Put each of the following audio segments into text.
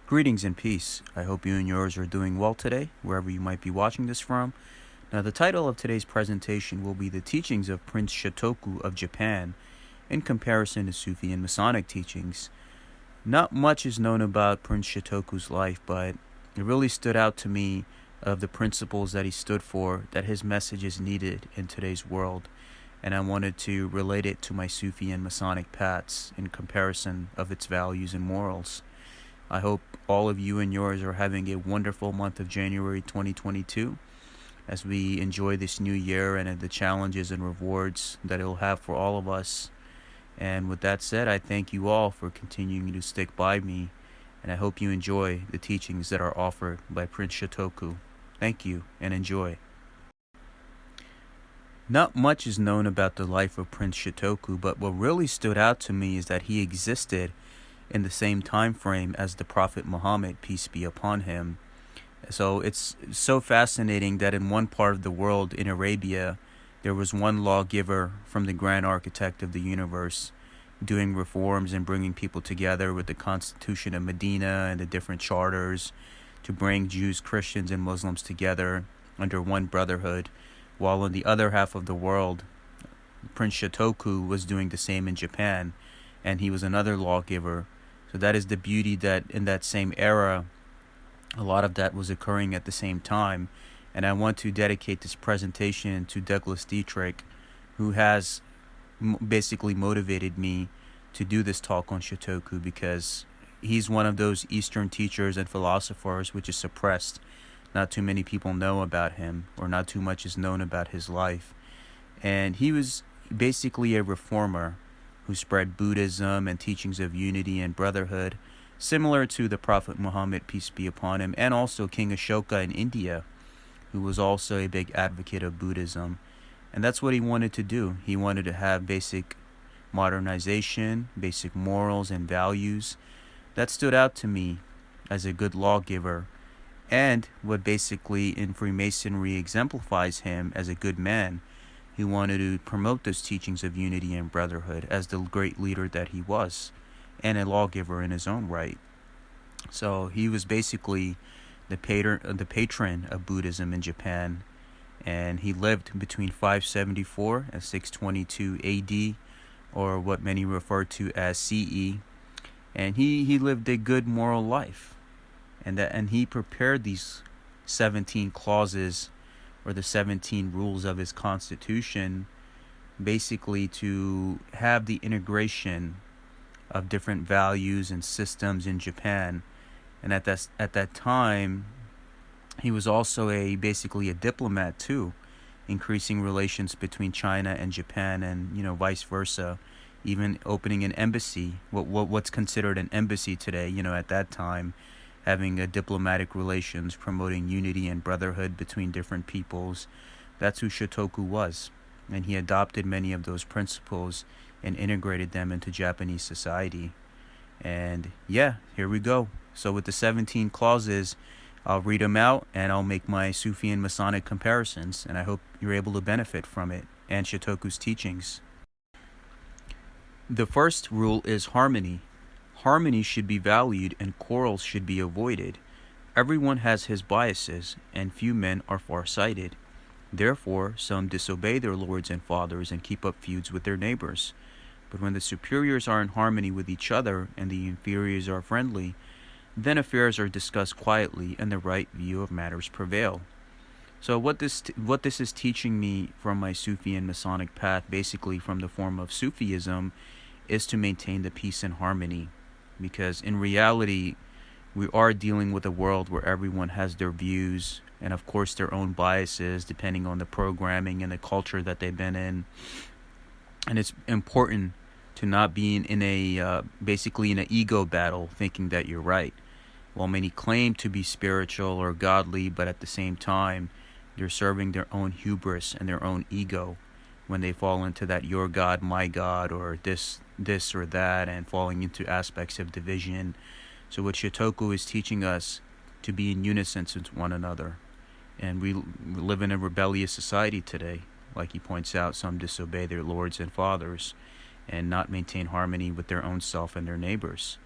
Greetings and peace. I hope you and yours are doing well today, wherever you might be watching this from. Now, the title of today's presentation will be The Teachings of Prince Shotoku of Japan in comparison to Sufi and Masonic teachings. Not much is known about Prince Shotoku's life, but it really stood out to me of the principles that he stood for, that his message is needed in today's world, and I wanted to relate it to my Sufi and Masonic paths in comparison of its values and morals. I hope all of you and yours are having a wonderful month of January 2022 as we enjoy this new year and the challenges and rewards that it will have for all of us. And with that said, I thank you all for continuing to stick by me, and I hope you enjoy the teachings that are offered by Prince Shotoku. Thank you and enjoy. Not much is known about the life of Prince Shotoku, but what really stood out to me is that he existed in the same time frame as the Prophet Muhammad, peace be upon him. So it's so fascinating that in one part of the world, in Arabia, there was one lawgiver from the grand architect of the universe doing reforms and bringing people together with the Constitution of Medina and the different charters to bring Jews, Christians, and Muslims together under one brotherhood, while in the other half of the world, Prince Shotoku was doing the same in Japan, and he was another lawgiver. So that is the beauty, that in that same era, a lot of that was occurring at the same time. And I want to dedicate this presentation to Douglas Dietrich, who has basically motivated me to do this talk on Shotoku, because he's one of those Eastern teachers and philosophers which is suppressed. Not too many people know about him, or not too much is known about his life. And he was basically a reformer who spread Buddhism and teachings of unity and brotherhood, similar to the Prophet Muhammad, peace be upon him, and also King Ashoka in India, who was also a big advocate of Buddhism. And that's what he wanted to do. He wanted to have basic modernization, basic morals and values. That stood out to me as a good lawgiver, and what basically in Freemasonry exemplifies him as a good man. He wanted to promote those teachings of unity and brotherhood as the great leader that he was, and a lawgiver in his own right. So he was basically the patron of Buddhism in Japan, and he lived between 574 and 622 AD, or what many refer to as CE, and he lived a good moral life, and he prepared these 17 clauses, or the 17 rules of his constitution, basically to have the integration of different values and systems in Japan. And at that time, he was also basically a diplomat too, increasing relations between China and Japan, and vice versa, even opening an embassy, what's considered an embassy today, at that time, having a diplomatic relations, promoting unity and brotherhood between different peoples. That's who Shotoku was. And he adopted many of those principles and integrated them into Japanese society. And yeah, here we go. So with the 17 clauses, I'll read them out and I'll make my Sufi and Masonic comparisons. And I hope you're able to benefit from it and Shotoku's teachings. The first rule is harmony. Harmony should be valued and quarrels should be avoided. Everyone has his biases, and few men are far-sighted. Therefore, some disobey their lords and fathers and keep up feuds with their neighbors. But when the superiors are in harmony with each other and the inferiors are friendly, then affairs are discussed quietly and the right view of matters prevail. So what this is teaching me from my Sufi and Masonic path, basically from the form of Sufism, is to maintain the peace and harmony. Because in reality, we are dealing with a world where everyone has their views and of course their own biases depending on the programming and the culture that they've been in. And it's important to not be basically in an ego battle thinking that you're right. While many claim to be spiritual or godly, but at the same time, they're serving their own hubris and their own ego when they fall into that your God, my God, or this or that, and falling into aspects of division. So what Shotoku is teaching us to be in unison with one another. And we live in a rebellious society today. Like he points out, some disobey their lords and fathers and not maintain harmony with their own self and their neighbors.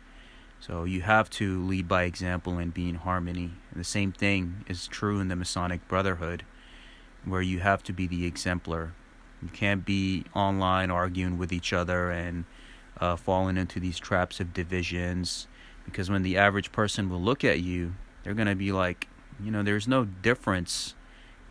So you have to lead by example and be in harmony. And the same thing is true in the Masonic Brotherhood, where you have to be the exemplar. You can't be online arguing with each other and falling into these traps of divisions, because when the average person will look at you, they're going to be like, there's no difference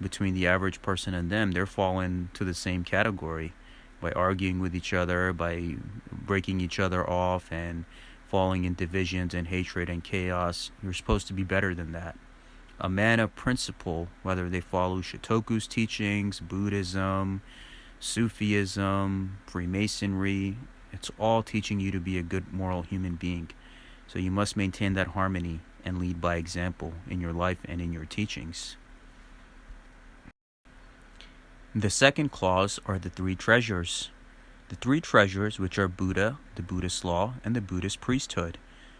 between the average person and them. They're falling to the same category by arguing with each other, by breaking each other off and falling in divisions and hatred and chaos. You're supposed to be better than that. A man of principle, whether they follow Shotoku's teachings, Buddhism, Sufism, Freemasonry, it's all teaching you to be a good moral human being. So you must maintain that harmony and lead by example in your life and in your teachings. The second clause are the three treasures. The three treasures, which are Buddha, the Buddhist law, and the Buddhist priesthood,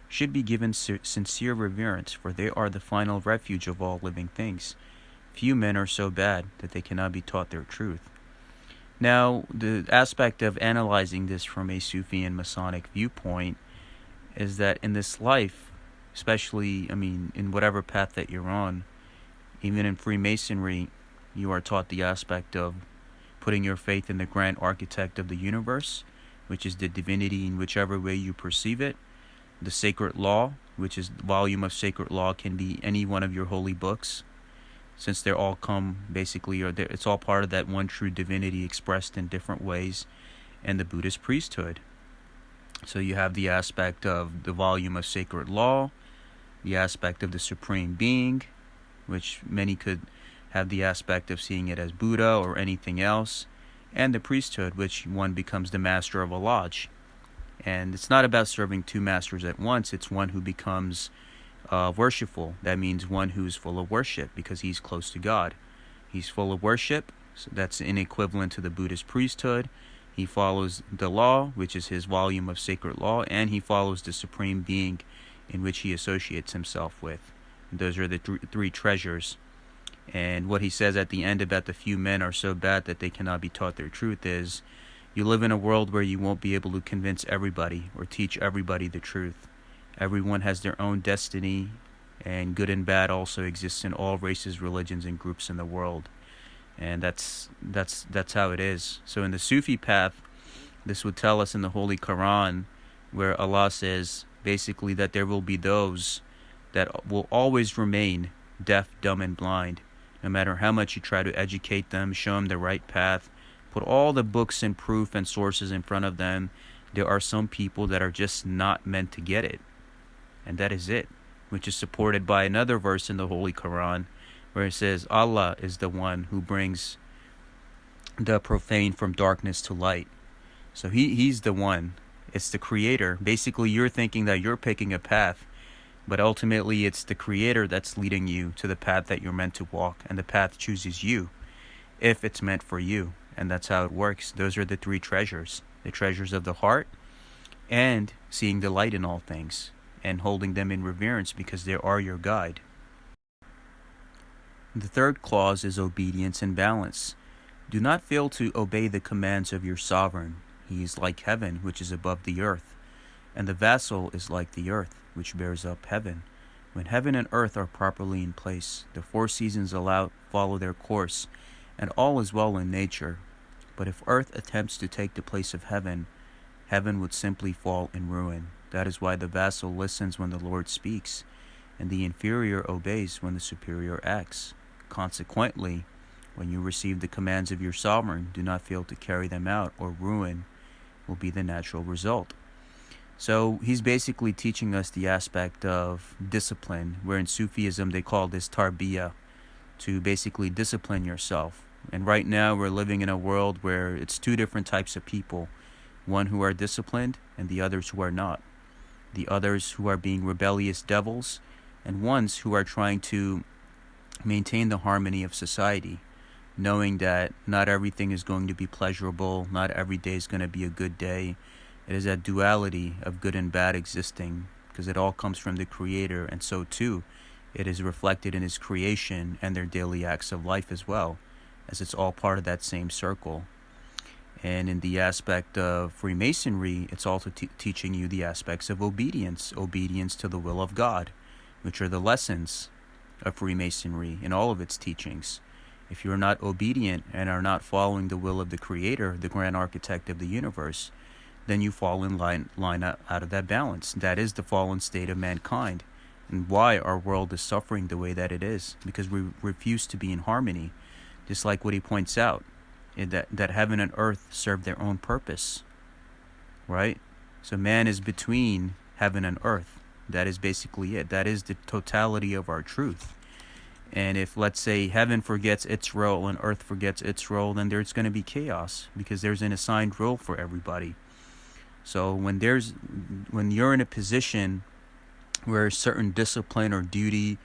should be given sincere reverence, for they are the final refuge of all living things. Few men are so bad that they cannot be taught their truth. Now, the aspect of analyzing this from a Sufi and Masonic viewpoint is that in this life, especially, in whatever path that you're on, even in Freemasonry, you are taught the aspect of putting your faith in the grand architect of the universe, which is the divinity in whichever way you perceive it. The sacred law, which is the volume of sacred law, can be any one of your holy books, since they're all it's all part of that one true divinity expressed in different ways. And the Buddhist priesthood. So you have the aspect of the volume of sacred law, the aspect of the supreme being, which many could have the aspect of seeing it as Buddha or anything else, and the priesthood, which one becomes the master of a lodge. And it's not about serving two masters at once. It's one who becomes worshipful. That means one who's full of worship because he's close to God. He's full of worship, so that's an equivalent to the Buddhist priesthood. He follows the law, which is his volume of sacred law, and he follows the supreme being in which he associates himself with. And those are the three treasures. And what he says at the end about the few men are so bad that they cannot be taught their truth is, you live in a world where you won't be able to convince everybody or teach everybody the truth. Everyone has their own destiny, and good and bad also exists in all races, religions, and groups in the world. And that's how it is. So in the Sufi path, this would tell us in the Holy Quran, where Allah says basically that there will be those that will always remain deaf, dumb, and blind. No matter how much you try to educate them, show them the right path, put all the books and proof and sources in front of them, there are some people that are just not meant to get it. And that is it, which is supported by another verse in the Holy Quran, where it says Allah is the one who brings the profane from darkness to light. So he's the one. It's the creator. Basically, you're thinking that you're picking a path, but ultimately it's the creator that's leading you to the path that you're meant to walk, and the path chooses you if it's meant for you. And that's how it works. Those are the three treasures. The treasures of the heart, and seeing the light in all things, and holding them in reverence because they are your guide. The third clause is obedience and balance. Do not fail to obey the commands of your sovereign. He is like heaven, which is above the earth, and the vassal is like the earth, which bears up heaven. When heaven and earth are properly in place, the four seasons follow their course, and all is well in nature. But if earth attempts to take the place of heaven, heaven would simply fall in ruin. That is why the vassal listens when the Lord speaks, and the inferior obeys when the superior acts. Consequently, when you receive the commands of your sovereign, do not fail to carry them out, or ruin will be the natural result. So he's basically teaching us the aspect of discipline, where in Sufism they call this tarbiyah, to basically discipline yourself. And right now we're living in a world where it's two different types of people, one who are disciplined and the others who are not. The others who are being rebellious devils, and ones who are trying to maintain the harmony of society, knowing that not everything is going to be pleasurable, not every day is going to be a good day. It is that duality of good and bad existing, because it all comes from the Creator, and so too it is reflected in His creation and their daily acts of life as well, as it's all part of that same circle. And in the aspect of Freemasonry, it's also teaching you the aspects of obedience to the will of God, which are the lessons of Freemasonry in all of its teachings. If you're not obedient and are not following the will of the Creator, the grand architect of the universe, then you fall in line out of that balance. That is the fallen state of mankind, and why our world is suffering the way that it is, because we refuse to be in harmony. Just like what he points out, that heaven and earth serve their own purpose, right? So man is between heaven and earth. That is basically it. That is the totality of our truth. And if, let's say, heaven forgets its role and earth forgets its role, then there's going to be chaos, because there's an assigned role for everybody. So when you're in a position where certain discipline or duty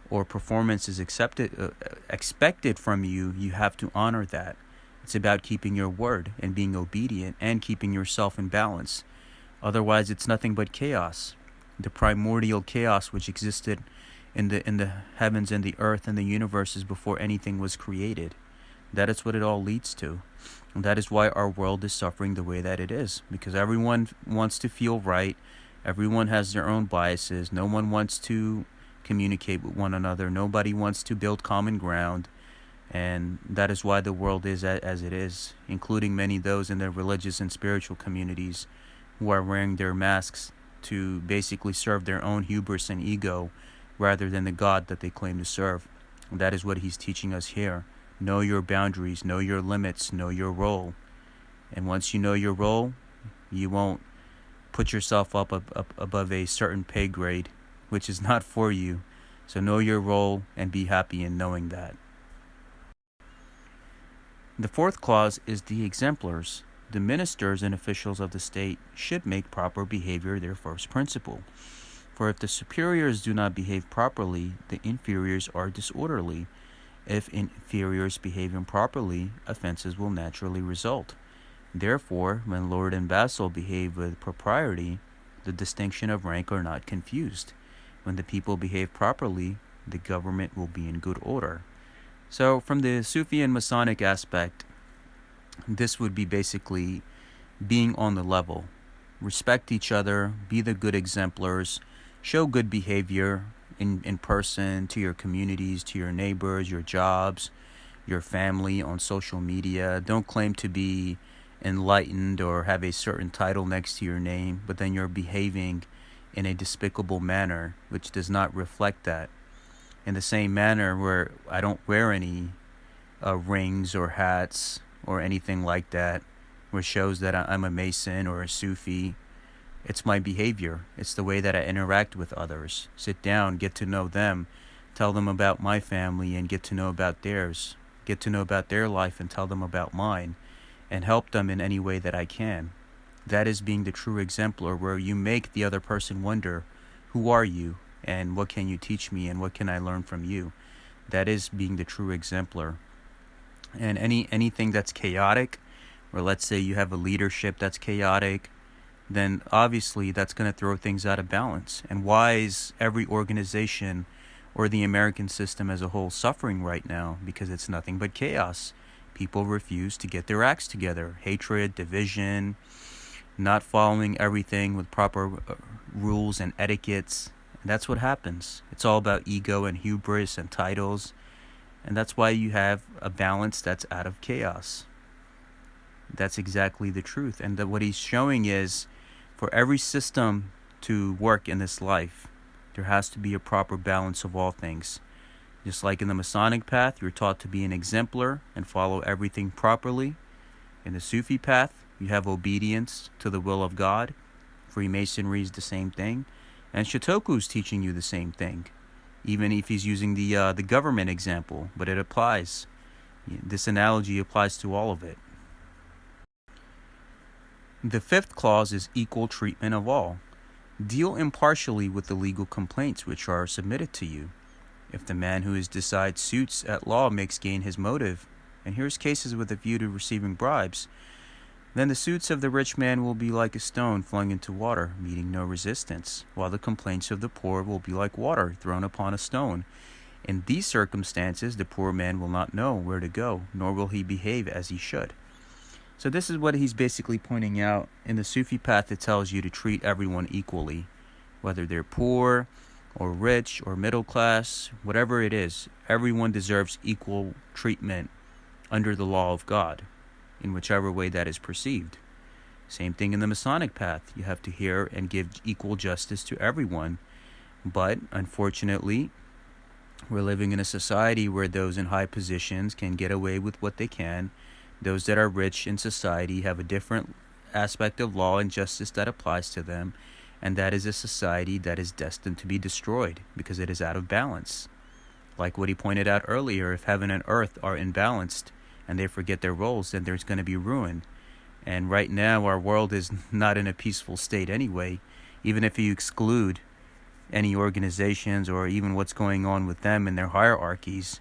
or performance is expected from you, you have to honor that. It's about keeping your word and being obedient and keeping yourself in balance. Otherwise, it's nothing but chaos. The primordial chaos which existed in the heavens and the earth and the universes before anything was created. That is what it all leads to. And that is why our world is suffering the way that it is. Because everyone wants to feel right. Everyone has their own biases. No one wants to communicate with one another. Nobody wants to build common ground. And that is why the world is as it is, including many of those in the religious and spiritual communities who are wearing their masks to basically serve their own hubris and ego rather than the God that they claim to serve. And that is what he's teaching us here. Know your boundaries, know your limits, know your role. And once you know your role, you won't put yourself up above a certain pay grade, which is not for you. So know your role and be happy in knowing that. The fourth clause is the exemplars. The ministers and officials of the state should make proper behavior their first principle. For if the superiors do not behave properly, the inferiors are disorderly. If inferiors behave improperly, offenses will naturally result. Therefore, when lord and vassal behave with propriety, the distinction of rank are not confused. When the people behave properly, the government will be in good order. So, from the Sufi and Masonic aspect, this would be basically being on the level. Respect each other, be the good exemplars, show good behavior in person, to your communities, to your neighbors, your jobs, your family, on social media. Don't claim to be enlightened or have a certain title next to your name, but then you're behaving in a despicable manner, which does not reflect that. In the same manner where I don't wear any rings or hats or anything like that, which shows that I'm a Mason or a Sufi. It's my behavior. It's the way that I interact with others. Sit down, get to know them, tell them about my family and get to know about theirs. Get to know about their life and tell them about mine, and help them in any way that I can. That is being the true exemplar, where you make the other person wonder, who are you? And what can you teach me? And what can I learn from you? That is being the true exemplar. And anything that's chaotic, or let's say you have a leadership that's chaotic, then obviously that's going to throw things out of balance. And why is every organization or the American system as a whole suffering right now? Because it's nothing but chaos. People refuse to get their acts together. Hatred, division, not following everything with proper rules and etiquettes. And that's what happens. It's all about ego and hubris and titles. And that's why you have a balance that's out of chaos. That's exactly the truth. And what he's showing is, for every system to work in this life, there has to be a proper balance of all things. Just like in the Masonic path, you're taught to be an exemplar and follow everything properly. In the Sufi path, you have obedience to the will of God. Freemasonry is the same thing. And Shotoku is teaching you the same thing, even if he's using the government example, but it applies. This analogy applies to all of it. The fifth clause is equal treatment of all. Deal impartially with the legal complaints which are submitted to you. If the man who decides suits at law makes gain his motive, and hears cases with a view to receiving bribes, then the suits of the rich man will be like a stone flung into water, meeting no resistance, while the complaints of the poor will be like water thrown upon a stone. In these circumstances, the poor man will not know where to go, nor will he behave as he should. So this is what he's basically pointing out. In the Sufi path, it tells you to treat everyone equally, whether they're poor or rich or middle class, whatever it is. Everyone deserves equal treatment under the law of God, in whichever way that is perceived. Same thing in the Masonic path. You have to hear and give equal justice to everyone. But unfortunately, we're living in a society where those in high positions can get away with what they can. Those that are rich in society have a different aspect of law and justice that applies to them. And that is a society that is destined to be destroyed because it is out of balance. Like what he pointed out earlier, if heaven and earth are imbalanced and they forget their roles, then there's going to be ruin. And right now, our world is not in a peaceful state anyway. Even if you exclude any organizations or even what's going on with them and their hierarchies,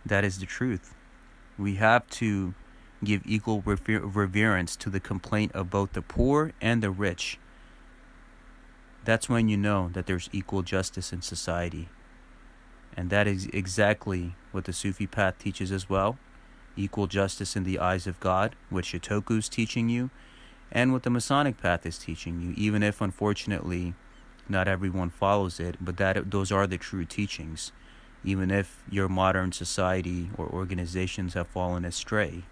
that is the truth. We have to give equal reverence to the complaint of both the poor and the rich. That's when you know that there's equal justice in society. And that is exactly what the Sufi path teaches as well. Equal justice in the eyes of God, what Shotoku is teaching you, and what the Masonic path is teaching you, even if, unfortunately, not everyone follows it, but those are the true teachings, even if your modern society or organizations have fallen astray.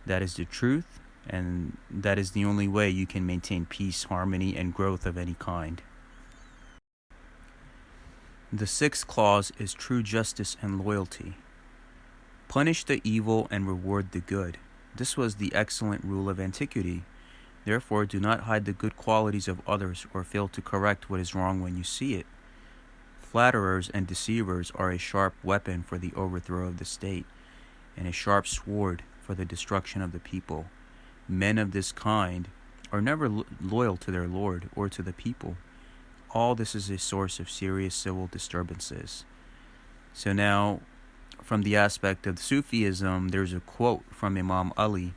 That is the truth, and that is the only way you can maintain peace, harmony, and growth of any kind. The sixth clause is true justice and loyalty. Punish the evil and reward the good. This was the excellent rule of antiquity. Therefore, do not hide the good qualities of others or fail to correct what is wrong when you see it. Flatterers and deceivers are a sharp weapon for the overthrow of the state, and a sharp sword for the destruction of the people. Men of this kind are never loyal to their lord or to the people. All this is a source of serious civil disturbances. So now, from the aspect of Sufism, there's a quote from Imam Ali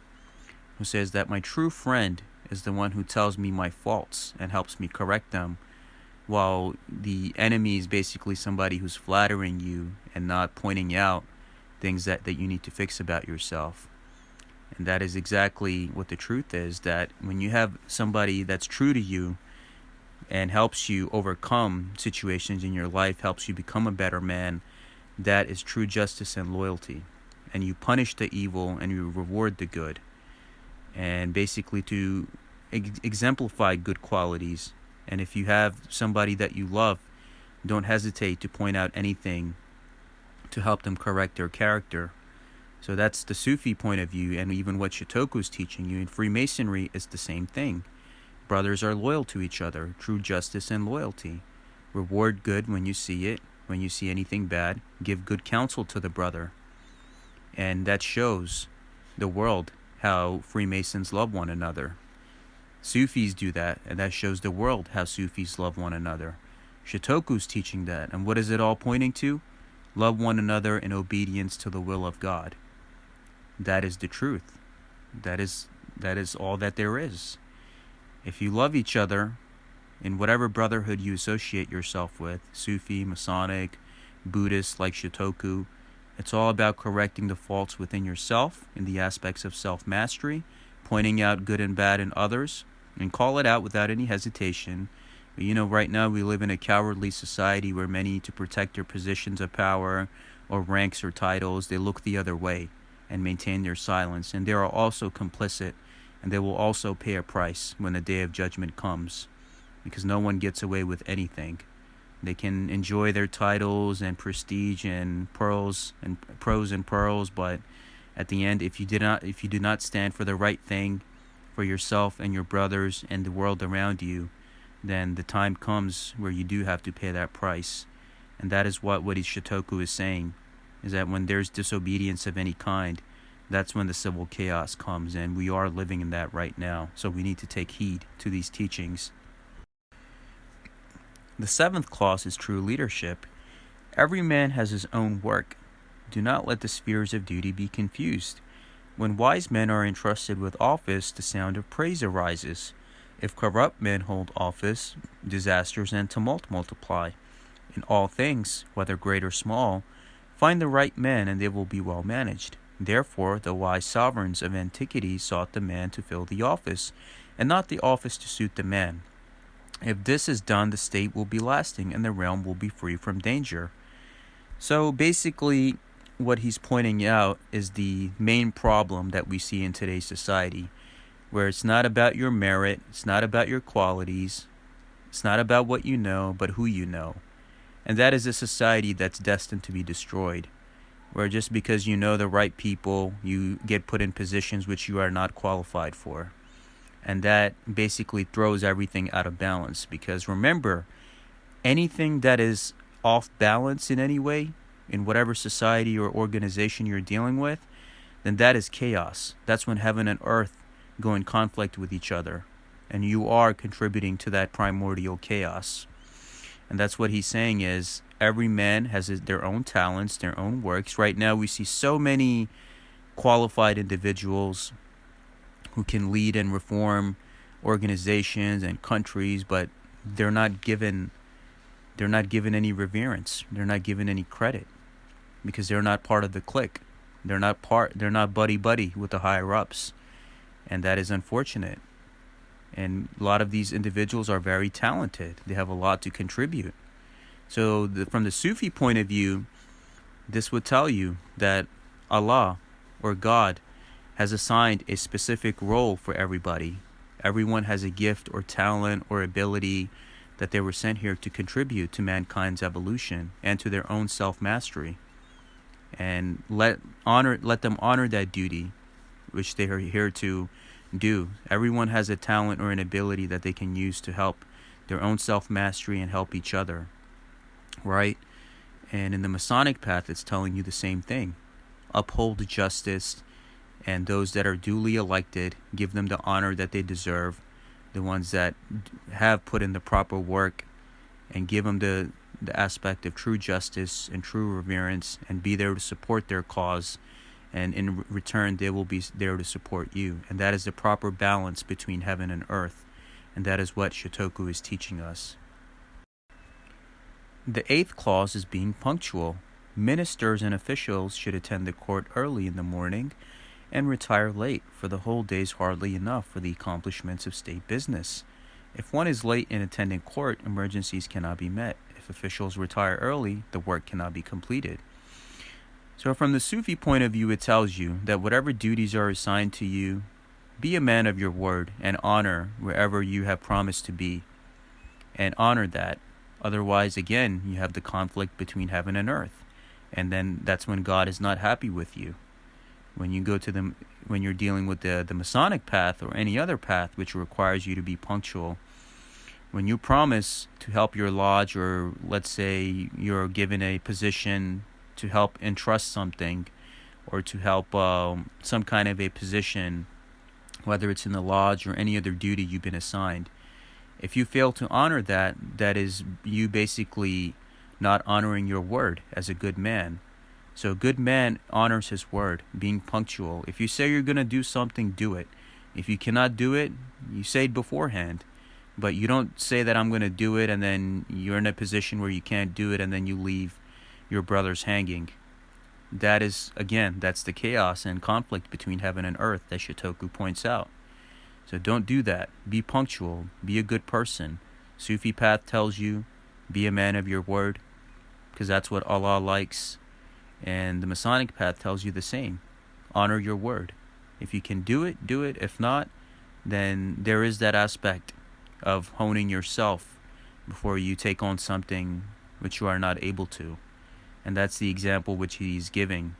who says that my true friend is the one who tells me my faults and helps me correct them, while the enemy is basically somebody who's flattering you and not pointing out things that you need to fix about yourself. And that is exactly what the truth is, that when you have somebody that's true to you and helps you overcome situations in your life, helps you become a better man, that is true justice and loyalty. And you punish the evil and you reward the good. And basically to exemplify good qualities. And if you have somebody that you love, don't hesitate to point out anything to help them correct their character. So that's the Sufi point of view, and even what Shotoku is teaching you. In Freemasonry, it's the same thing. Brothers are loyal to each other, true justice and loyalty. Reward good when you see it. When you see anything bad, give good counsel to the brother. And that shows the world how Freemasons love one another. Sufis do that, and that shows the world how Sufis love one another. Shotoku's teaching that, and what is it all pointing to? Love one another in obedience to the will of God. That is the truth. That is all that there is. If you love each other, in whatever brotherhood you associate yourself with, Sufi, Masonic, Buddhist like Shotoku, it's all about correcting the faults within yourself in the aspects of self-mastery, pointing out good and bad in others, and call it out without any hesitation. But right now we live in a cowardly society where many, to protect their positions of power or ranks or titles, they look the other way and maintain their silence. And they are also complicit, and they will also pay a price when the day of judgment comes. Because no one gets away with anything. They can enjoy their titles and prestige and pearls and pros and pearls, but at the end, if you do not stand for the right thing for yourself and your brothers and the world around you, then the time comes where you do have to pay that price. And that is what Shotoku is saying, is that when there's disobedience of any kind, that's when the civil chaos comes, and we are living in that right now. So we need to take heed to these teachings. The seventh clause is true leadership. Every man has his own work. Do not let the spheres of duty be confused. When wise men are entrusted with office, the sound of praise arises. If corrupt men hold office, disasters and tumult multiply. In all things, whether great or small, find the right men and they will be well managed. Therefore, the wise sovereigns of antiquity sought the man to fill the office, and not the office to suit the man. If this is done, the state will be lasting, and the realm will be free from danger. So basically, what he's pointing out is the main problem that we see in today's society, where it's not about your merit, it's not about your qualities, it's not about what you know, but who you know. And that is a society that's destined to be destroyed, where just because you know the right people, you get put in positions which you are not qualified for. And that basically throws everything out of balance, because remember, anything that is off balance in any way, in whatever society or organization you're dealing with, then that is chaos. That's when heaven and earth go in conflict with each other, and you are contributing to that primordial chaos. And that's what he's saying is, every man has their own talents, their own works. Right now we see so many qualified individuals who can lead and reform organizations and countries, but they're not given any reverence. They're not given any credit, because they're not part of the clique. They're not buddy with the higher ups. And that is unfortunate. And a lot of these individuals are very talented. They have a lot to contribute. So from the Sufi point of view, this would tell you that Allah or God has assigned a specific role for everybody. Everyone has a gift or talent or ability that they were sent here to contribute to mankind's evolution and to their own self-mastery. And let them honor that duty which they are here to do. Everyone has a talent or an ability that they can use to help their own self-mastery and help each other, right? And in the Masonic path, it's telling you the same thing. Uphold justice, and those that are duly elected, give them the honor that they deserve. The ones that have put in the proper work, and give them the aspect of true justice and true reverence, and be there to support their cause. And in return, they will be there to support you. And that is the proper balance between heaven and earth. And that is what Shotoku is teaching us. The 8th clause is being punctual. Ministers and officials should attend the court early in the morning and retire late, for the whole day is hardly enough for the accomplishments of state business. If one is late in attending court, emergencies cannot be met. If officials retire early, the work cannot be completed. So from the Sufi point of view, it tells you that whatever duties are assigned to you, be a man of your word and honor wherever you have promised to be, and honor that. Otherwise, again, you have the conflict between heaven and earth, and then that's when God is not happy with you. When you're dealing with the Masonic path or any other path which requires you to be punctual, when you promise to help your lodge, or let's say you're given a position to help entrust something, or to help some kind of a position, whether it's in the lodge or any other duty you've been assigned, if you fail to honor that, that is you basically not honoring your word as a good man. So a good man honors his word, being punctual. If you say you're going to do something, do it. If you cannot do it, you say it beforehand. But you don't say that I'm going to do it, and then you're in a position where you can't do it, and then you leave your brothers hanging. That is, again, that's the chaos and conflict between heaven and earth that Shotoku points out. So don't do that. Be punctual. Be a good person. Sufi path tells you, be a man of your word, because that's what Allah likes. And the Masonic path tells you the same. Honor your word. If you can do it, do it. If not, then there is that aspect of honing yourself before you take on something which you are not able to. And that's the example which he's giving,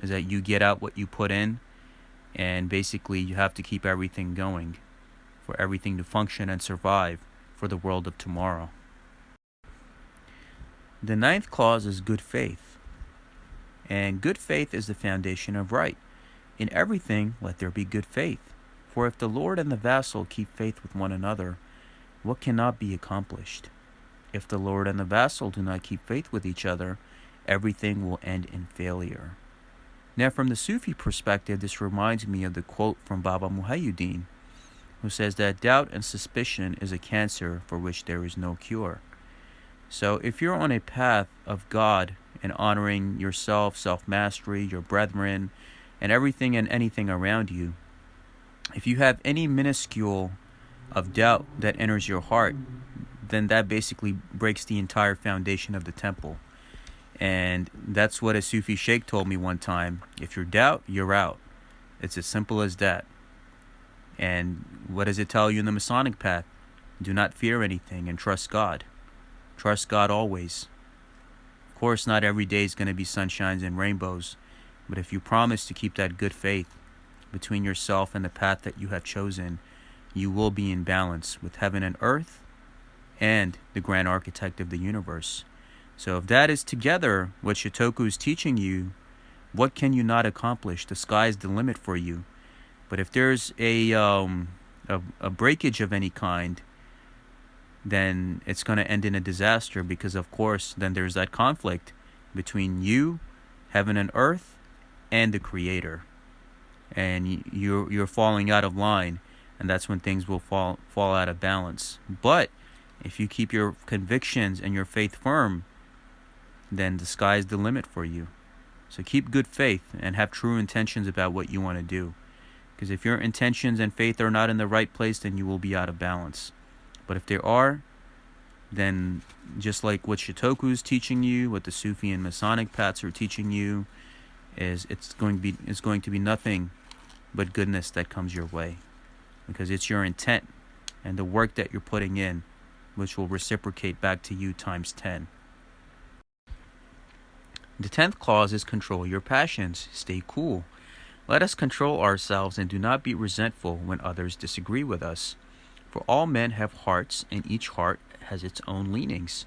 is that you get out what you put in, and basically you have to keep everything going for everything to function and survive for the world of tomorrow. The 9th clause is good faith. And good faith is the foundation of right. In everything, let there be good faith. For if the Lord and the vassal keep faith with one another, what cannot be accomplished? If the Lord and the vassal do not keep faith with each other, everything will end in failure. Now, from the Sufi perspective, this reminds me of the quote from Baba Muhyiddin, who says that doubt and suspicion is a cancer for which there is no cure. So if you're on a path of God and honoring yourself, self-mastery, your brethren, and everything and anything around you. If you have any minuscule of doubt that enters your heart, then that basically breaks the entire foundation of the temple. And that's what a Sufi Sheikh told me one time. If you're doubt, you're out. It's as simple as that. And what does it tell you in the Masonic path? Do not fear anything and trust God. Trust God always. Of course, not every day is going to be sunshines and rainbows, but if you promise to keep that good faith between yourself and the path that you have chosen, you will be in balance with heaven and earth and the grand architect of the universe. So if that is together what Shotoku is teaching you, what can you not accomplish? The sky is the limit for you. But if there's a breakage of any kind, then it's going to end in a disaster, because of course then there's that conflict between you, heaven and earth, and the Creator, and you're falling out of line, and that's when things will fall out of balance. But if you keep your convictions and your faith firm, then the sky is the limit for you. So keep good faith and have true intentions about what you want to do, because if your intentions and faith are not in the right place, then you will be out of balance. But if they are, then just like what Shotoku is teaching you, what the Sufi and Masonic paths are teaching you, is it's going to be nothing but goodness that comes your way, because it's your intent and the work that you're putting in which will reciprocate back to you times 10. The 10th clause is control your passions. Stay cool. Let us control ourselves and do not be resentful when others disagree with us. For all men have hearts, and each heart has its own leanings.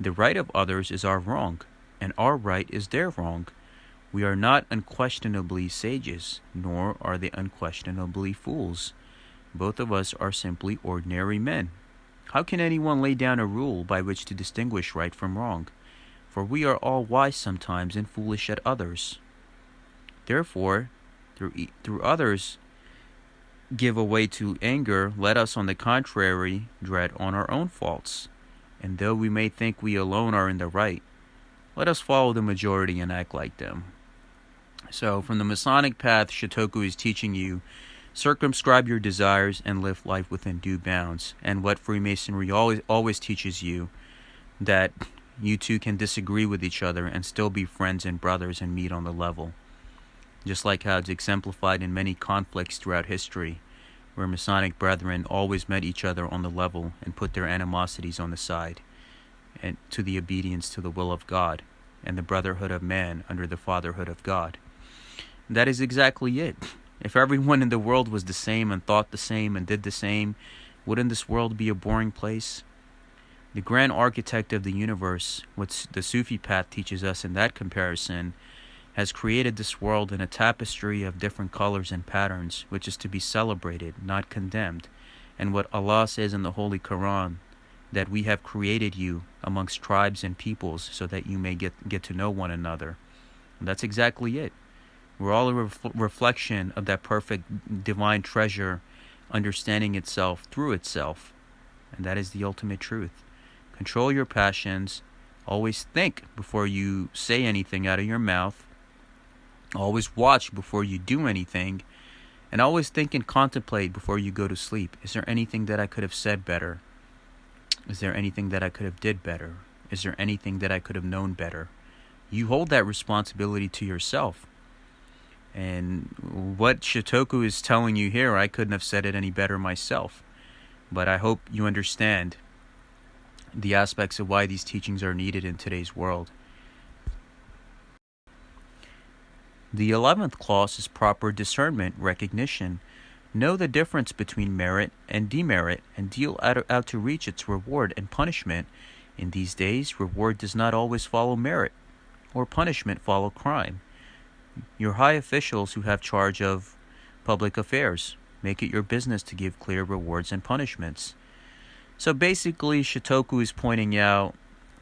The right of others is our wrong, and our right is their wrong. We are not unquestionably sages, nor are they unquestionably fools. Both of us are simply ordinary men. How can anyone lay down a rule by which to distinguish right from wrong? For we are all wise sometimes and foolish at others. Therefore, through others give way to anger, let us on the contrary dread on our own faults. And though we may think we alone are in the right, let us follow the majority and act like them. So from the Masonic path, Shotoku is teaching you, circumscribe your desires and live life within due bounds. And what Freemasonry always teaches you, that you two can disagree with each other and still be friends and brothers and meet on the level. Just like how it's exemplified in many conflicts throughout history, where Masonic brethren always met each other on the level and put their animosities on the side, and to the obedience to the will of God and the brotherhood of man under the fatherhood of God. That is exactly it. If everyone in the world was the same and thought the same and did the same, wouldn't this world be a boring place? The grand architect of the universe, what the Sufi path teaches us in that comparison, has created this world in a tapestry of different colors and patterns, which is to be celebrated, not condemned. And what Allah says in the Holy Quran, that we have created you amongst tribes and peoples so that you may get to know one another. And that's exactly it. We're all a reflection of that perfect divine treasure, understanding itself through itself. And that is the ultimate truth. Control your passions. Always think before you say anything out of your mouth. Always watch before you do anything. And always think and contemplate before you go to sleep. Is there anything that I could have said better? Is there anything that I could have did better? Is there anything that I could have known better? You hold that responsibility to yourself. And what Shotoku is telling you here, I couldn't have said it any better myself. But I hope you understand the aspects of why these teachings are needed in today's world. The 11th clause is proper discernment, recognition. Know the difference between merit and demerit, and deal out to reach its reward and punishment. In these days, reward does not always follow merit, or punishment follow crime. Your high officials who have charge of public affairs, make it your business to give clear rewards and punishments. So basically, Shotoku is pointing out,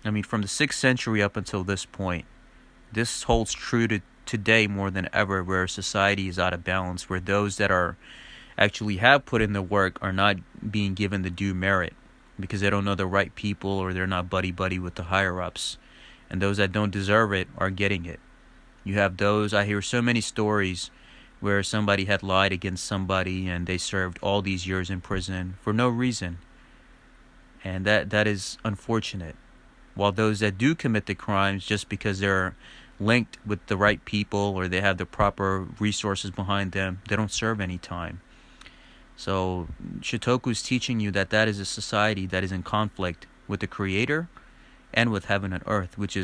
from the 6th century up until this point, this holds true to today more than ever, where society is out of balance, where those that are actually have put in the work are not being given the due merit because they don't know the right people or they're not buddy-buddy with the higher-ups. And those that don't deserve it are getting it. You have those, I hear so many stories where somebody had lied against somebody and they served all these years in prison for no reason. And that is unfortunate. While those that do commit the crimes just because they're linked with the right people or they have the proper resources behind them, they don't serve any time. So Shotoku is teaching you that that is a society that is in conflict with the Creator and with heaven and earth, which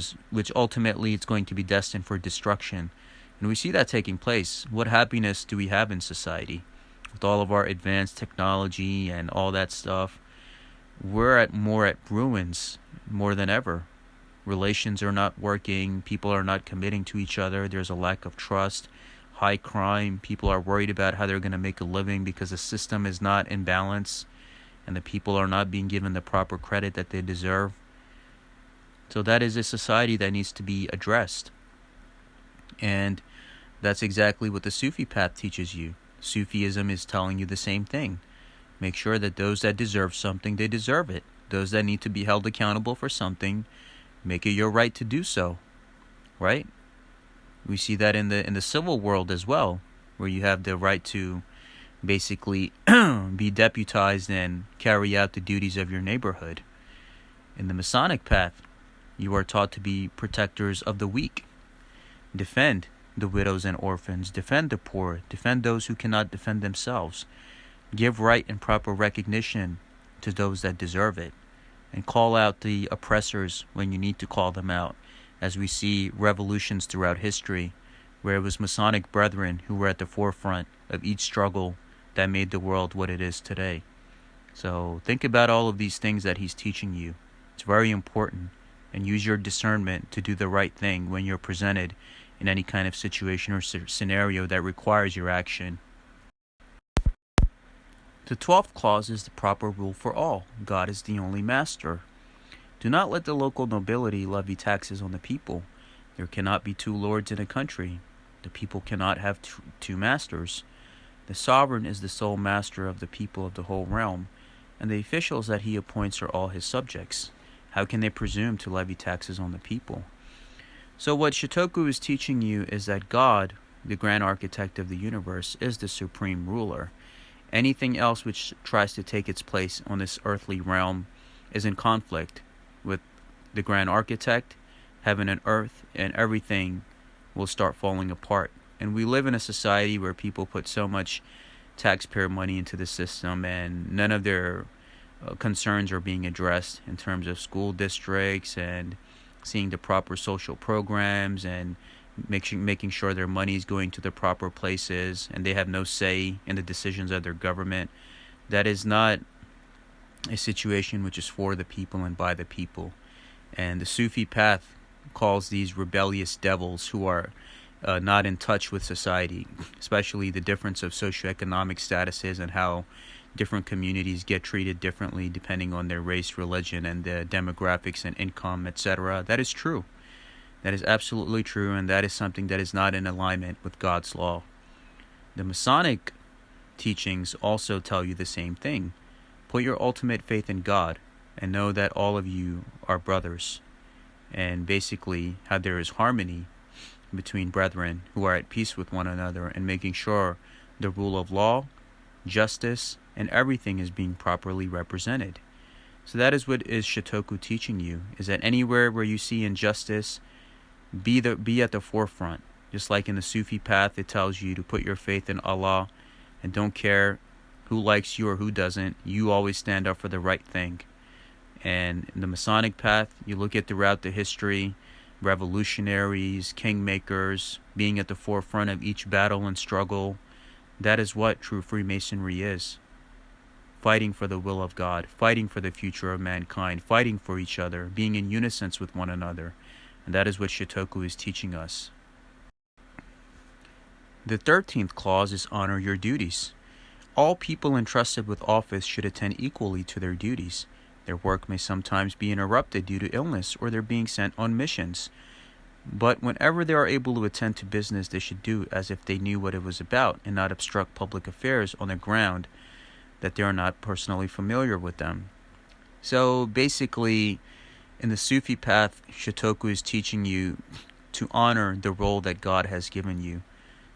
ultimately it's going to be destined for destruction. And we see that taking place. What happiness do we have in society with all of our advanced technology and all that stuff? We're more at ruins more than ever. Relations are not working. People are not committing to each other. There's a lack of trust, high crime. People are worried about how they're going to make a living because the system is not in balance and the people are not being given the proper credit that they deserve. So that is a society that needs to be addressed. And that's exactly what the Sufi path teaches you. Sufism is telling you the same thing. Make sure that those that deserve something, they deserve it. Those that need to be held accountable for something, make it your right to do so. Right? We see that in the civil world as well, where you have the right to basically be deputized and carry out the duties of your neighborhood. In the Masonic path, you are taught to be protectors of the weak. Defend the widows and orphans. Defend the poor. Defend those who cannot defend themselves. Give right and proper recognition to those that deserve it. And call out the oppressors when you need to call them out. As we see revolutions throughout history, where it was Masonic brethren who were at the forefront of each struggle that made the world what it is today. So think about all of these things that he's teaching you. It's very important. And use your discernment to do the right thing when you're presented in any kind of situation or scenario that requires your action. The 12th clause is the proper rule for all. God is the only master. Do not let the local nobility levy taxes on the people. There cannot be two lords in a country. The people cannot have two masters. The sovereign is the sole master of the people of the whole realm, and the officials that he appoints are all his subjects. How can they presume to levy taxes on the people? So what Shotoku is teaching you is that God, the grand architect of the universe, is the supreme ruler. Anything else which tries to take its place on this earthly realm is in conflict with the grand architect, heaven and earth, and everything will start falling apart. And we live in a society where people put so much taxpayer money into the system and none of their concerns are being addressed in terms of school districts and seeing the proper social programs and making sure their money is going to the proper places and they have no say in the decisions of their government. That is not a situation which is for the people and by the people. And the Sufi path calls these rebellious devils who are not in touch with society, especially the difference of socioeconomic statuses and how different communities get treated differently depending on their race, religion, and the demographics and income, etc. That is true. That is absolutely true, and that is something that is not in alignment with God's law. The Masonic teachings also tell you the same thing. Put your ultimate faith in God and know that all of you are brothers, and basically how there is harmony between brethren who are at peace with one another and making sure the rule of law, justice, and everything is being properly represented. So that is what is Shotoku teaching you, is that anywhere where you see injustice, be at the forefront. Just like in the Sufi path, it tells you to put your faith in Allah and don't care who likes you or who doesn't. You always stand up for the right thing. And in the Masonic path, you look at throughout the history, revolutionaries, kingmakers, being at the forefront of each battle and struggle. That is what true Freemasonry is. Fighting for the will of God, fighting for the future of mankind, fighting for each other, being in unison with one another. And that is what Shotoku is teaching us. The 13th clause is honor your duties. All people entrusted with office should attend equally to their duties. Their work may sometimes be interrupted due to illness or they're being sent on missions. But whenever they are able to attend to business, they should do as if they knew what it was about and not obstruct public affairs on the ground that they are not personally familiar with them. So basically, in the Sufi path, Shotoku is teaching you to honor the role that God has given you,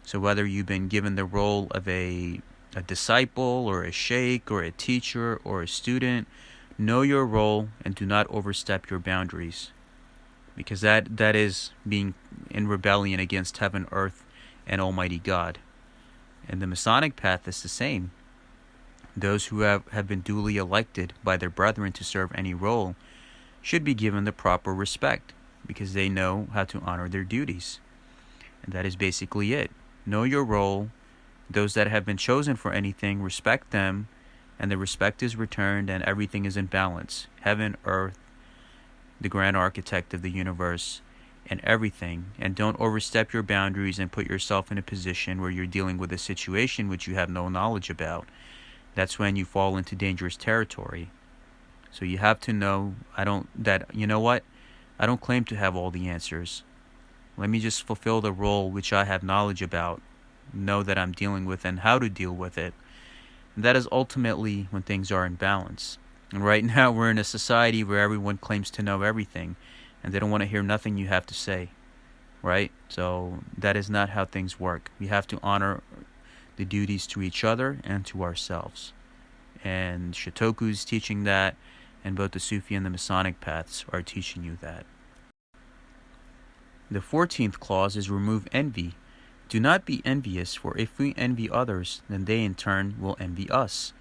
So whether you've been given the role of a disciple or a sheikh or a teacher or a student, know your role and do not overstep your boundaries, because that is being in rebellion against heaven, earth, and Almighty God. And the Masonic path is the same. Those who have been duly elected by their brethren to serve any role should be given the proper respect, because they know how to honor their duties. And that is basically it. Know your role. Those that have been chosen for anything, respect them, and the respect is returned, and everything is in balance. Heaven, earth, the grand architect of the universe, and everything. And don't overstep your boundaries and put yourself in a position where you're dealing with a situation which you have no knowledge about. That's when you fall into dangerous territory. So you have to know, you know what? I don't claim to have all the answers. Let me just fulfill the role which I have knowledge about, know that I'm dealing with and how to deal with it. And that is ultimately when things are in balance. And right now we're in a society where everyone claims to know everything, and they don't want to hear nothing you have to say, right? So that is not how things work. We have to honor the duties to each other and to ourselves. And Shotoku is teaching that, and both the Sufi and the Masonic paths are teaching you that. The 14th clause is remove envy. Do not be envious, for if we envy others, then they in turn will envy us.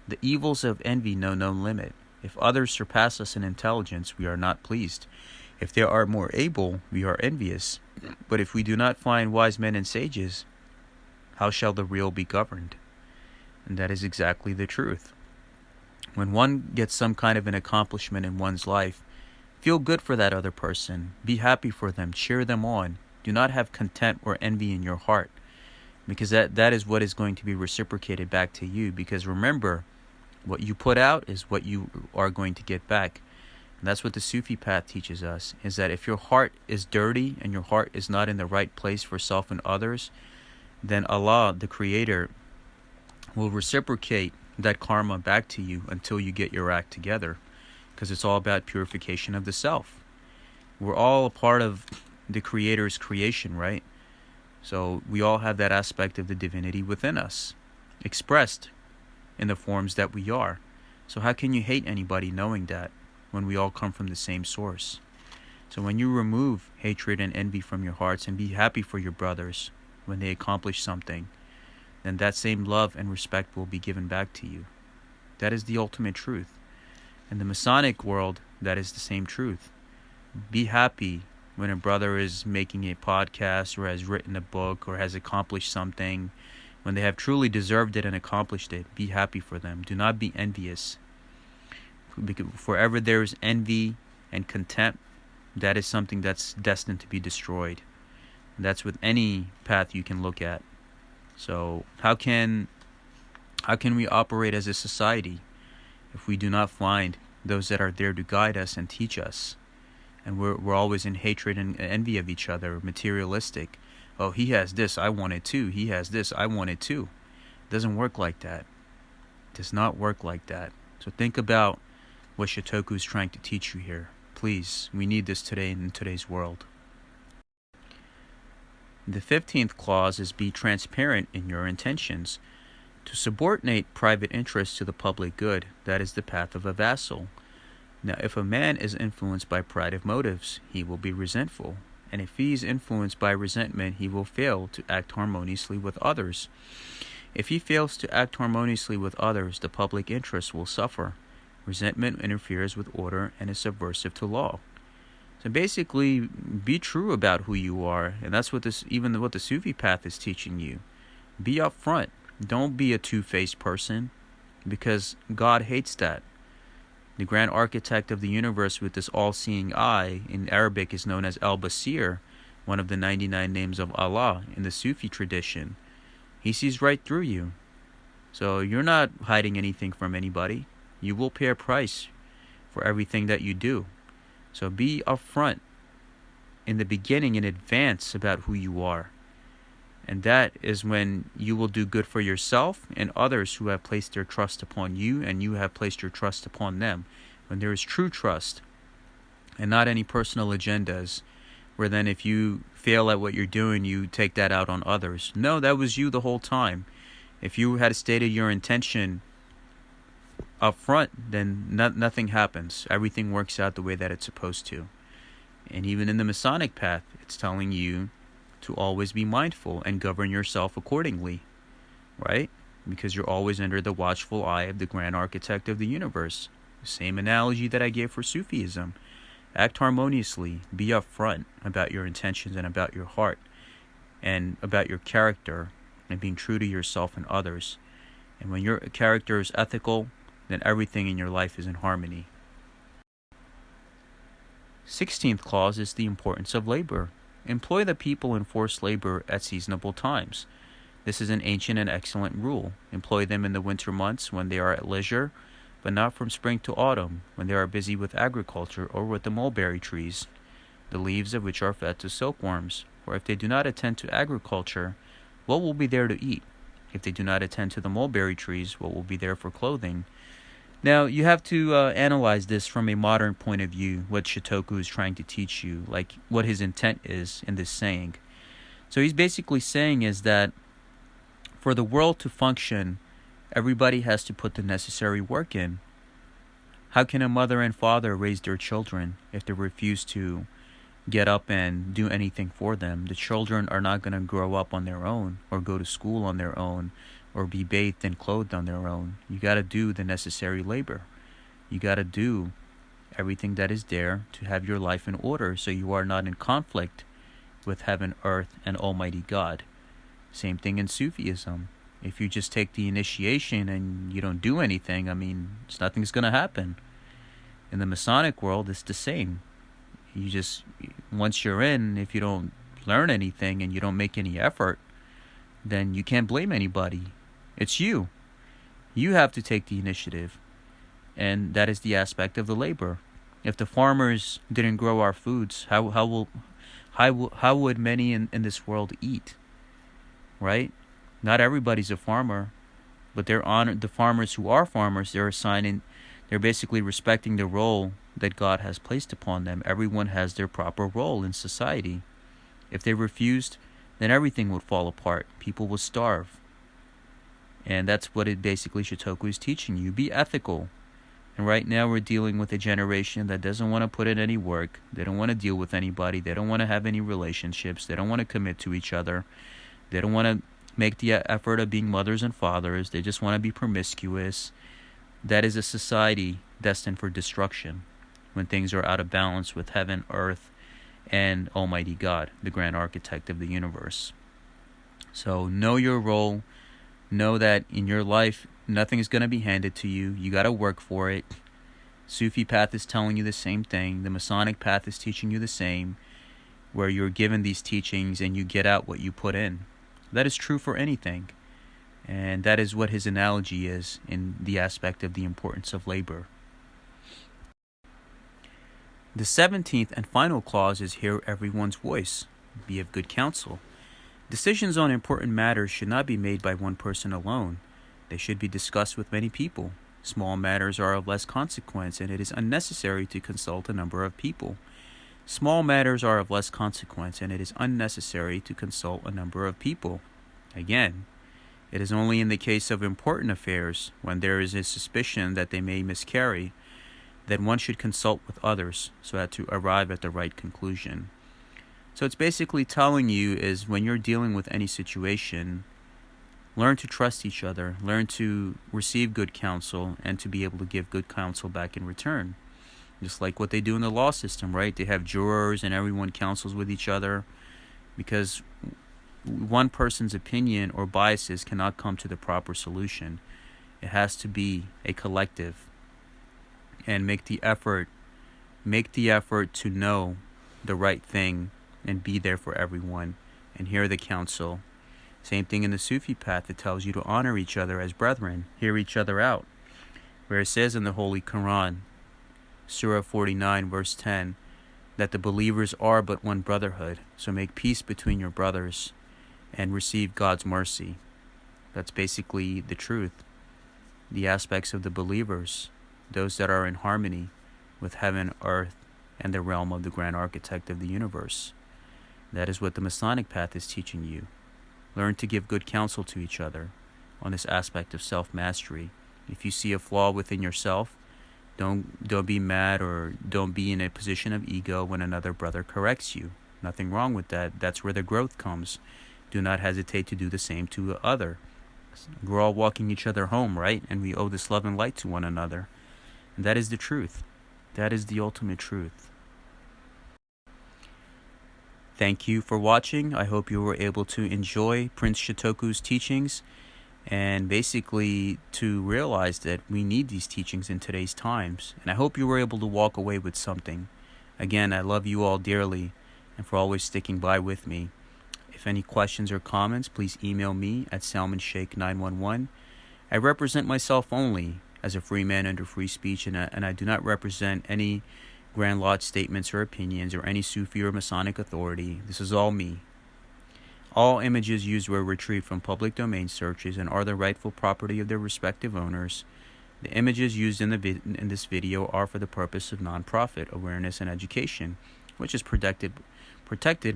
The evils of envy know no limit. If others surpass us in intelligence, we are not pleased. If they are more able, we are envious. But if we do not find wise men and sages, how shall the real be governed? And that is exactly the truth. When one gets some kind of an accomplishment in one's life, feel good for that other person. Be happy for them. Cheer them on. Do not have contempt or envy in your heart, because that is what is going to be reciprocated back to you. Because remember, what you put out is what you are going to get back. And that's what the Sufi path teaches us, is that if your heart is dirty and your heart is not in the right place for self and others, then Allah, the Creator, will reciprocate that karma back to you until you get your act together, because it's all about purification of the self. We're all a part of the Creator's creation, right? So we all have that aspect of the divinity within us, expressed in the forms that we are. So how can you hate anybody knowing that, when we all come from the same source? So when you remove hatred and envy from your hearts and be happy for your brothers when they accomplish something, then that same love and respect will be given back to you. That is the ultimate truth. In the Masonic world, that is the same truth. Be happy when a brother is making a podcast or has written a book or has accomplished something. When they have truly deserved it and accomplished it, be happy for them. Do not be envious. Because forever there is envy and contempt, that is something that's destined to be destroyed. And that's with any path you can look at. So how can we operate as a society if we do not find those that are there to guide us and teach us? And we're always in hatred and envy of each other, materialistic. Oh, he has this, I want it too. He has this, I want it too. It doesn't work like that. It does not work like that. So think about what Shotoku is trying to teach you here. Please, we need this today in today's world. The 15th clause is be transparent in your intentions. To subordinate private interests to the public good, that is the path of a vassal. Now, if a man is influenced by pride of motives, he will be resentful. And if he is influenced by resentment, he will fail to act harmoniously with others. If he fails to act harmoniously with others, the public interest will suffer. Resentment interferes with order and is subversive to law. So basically, be true about who you are, and that's what what the Sufi path is teaching you. Be upfront. Don't be a two-faced person, because God hates that. The grand architect of the universe with this all-seeing eye, in Arabic is known as Al-Basir, one of the 99 names of Allah in the Sufi tradition. He sees right through you. So you're not hiding anything from anybody. You will pay a price for everything that you do. So be upfront in the beginning, in advance, about who you are. And that is when you will do good for yourself and others who have placed their trust upon you, and you have placed your trust upon them. When there is true trust and not any personal agendas, where then if you fail at what you're doing, you take that out on others. No, that was you the whole time. If you had stated your intention up front, then nothing happens. Everything works out the way that it's supposed to. And even in the Masonic path, it's telling you to always be mindful and govern yourself accordingly, right? Because you're always under the watchful eye of the grand architect of the universe. Same analogy that I gave for Sufism. Act harmoniously, be upfront about your intentions and about your heart and about your character and being true to yourself and others. And when your character is ethical, then everything in your life is in harmony. 16th clause is the importance of labor. Employ the people in forced labor at seasonable times. This is an ancient and excellent rule. Employ them in the winter months when they are at leisure, but not from spring to autumn, when they are busy with agriculture or with the mulberry trees, the leaves of which are fed to silkworms. For if they do not attend to agriculture, what will be there to eat? If they do not attend to the mulberry trees, what will be there for clothing? Now, you have to analyze this from a modern point of view, what Shotoku is trying to teach you, like what his intent is in this saying. So he's basically saying is that for the world to function, everybody has to put the necessary work in. How can a mother and father raise their children if they refuse to get up and do anything for them? The children are not going to grow up on their own or go to school on their own or be bathed and clothed on their own. You got to do the necessary labor. You got to do everything that is there to have your life in order so you are not in conflict with heaven, earth, and Almighty God. Same thing in Sufism. If you just take the initiation and you don't do anything, nothing's going to happen. In the Masonic world, it's the same. You just, once you're in, if you don't learn anything and you don't make any effort, then you can't blame anybody. It's you. You have to take the initiative. And that is the aspect of the labor. If the farmers didn't grow our foods, how would many in this world eat? Right? Not everybody's a farmer, but they're honored. The farmers who are farmers, they're basically respecting the role that God has placed upon them. Everyone has their proper role in society. If they refused, then everything would fall apart. People would starve. And that's what it basically Shotoku is teaching you. Be ethical. And right now we're dealing with a generation that doesn't want to put in any work. They don't want to deal with anybody. They don't want to have any relationships. They don't want to commit to each other. They don't want to make the effort of being mothers and fathers. They just want to be promiscuous. That is a society destined for destruction when things are out of balance with heaven, earth, and Almighty God, the grand architect of the universe. So know your role. Know that in your life, nothing is going to be handed to you. You got to work for it. Sufi path is telling you the same thing. The Masonic path is teaching you the same, where you're given these teachings and you get out what you put in. That is true for anything. And that is what his analogy is in the aspect of the importance of labor. The 17th and final clause is hear everyone's voice. Be of good counsel. Decisions on important matters should not be made by one person alone. They should be discussed with many people. Small matters are of less consequence, and it is unnecessary to consult a number of people. Small matters are of less consequence, and it is unnecessary to consult a number of people. Again, it is only in the case of important affairs, when there is a suspicion that they may miscarry, that one should consult with others so as to arrive at the right conclusion. So it's basically telling you is when you're dealing with any situation, learn to trust each other, learn to receive good counsel, and to be able to give good counsel back in return. Just like what they do in the law system, right? They have jurors and everyone counsels with each other, because one person's opinion or biases cannot come to the proper solution. It has to be a collective, and make the effort to know the right thing and be there for everyone and hear the counsel. Same thing in the Sufi path. It tells you to honor each other as brethren, hear each other out, where it says in the Holy Quran, Surah 49 verse 10, that the believers are but one brotherhood, so make peace between your brothers and receive God's mercy. That's basically the truth. The aspects of the believers, those that are in harmony with heaven, earth, and the realm of the grand architect of the universe. That is what the Masonic path is teaching you. Learn to give good counsel to each other on this aspect of self-mastery. If you see a flaw within yourself, don't be mad or don't be in a position of ego when another brother corrects you. Nothing wrong with that. That's where the growth comes. Do not hesitate to do the same to other. We're all walking each other home, right? And we owe this love and light to one another. And that is the truth. That is the ultimate truth. Thank you for watching. I hope you were able to enjoy Prince Shotoku's teachings and basically to realize that we need these teachings in today's times. And I hope you were able to walk away with something. Again, I love you all dearly and for always sticking by with me. If any questions or comments, please email me at salmansheikh911. I represent myself only as a free man under free speech, and I do not represent any Grand Lodge statements or opinions or any Sufi or Masonic authority. This is all me. All images used were retrieved from public domain searches and are the rightful property of their respective owners. The images used in this video are for the purpose of nonprofit awareness and education, which is protected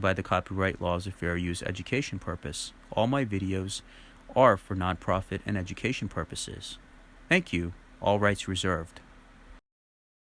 by the copyright laws of fair use education purpose. All my videos are for nonprofit and education purposes. Thank you. All rights reserved.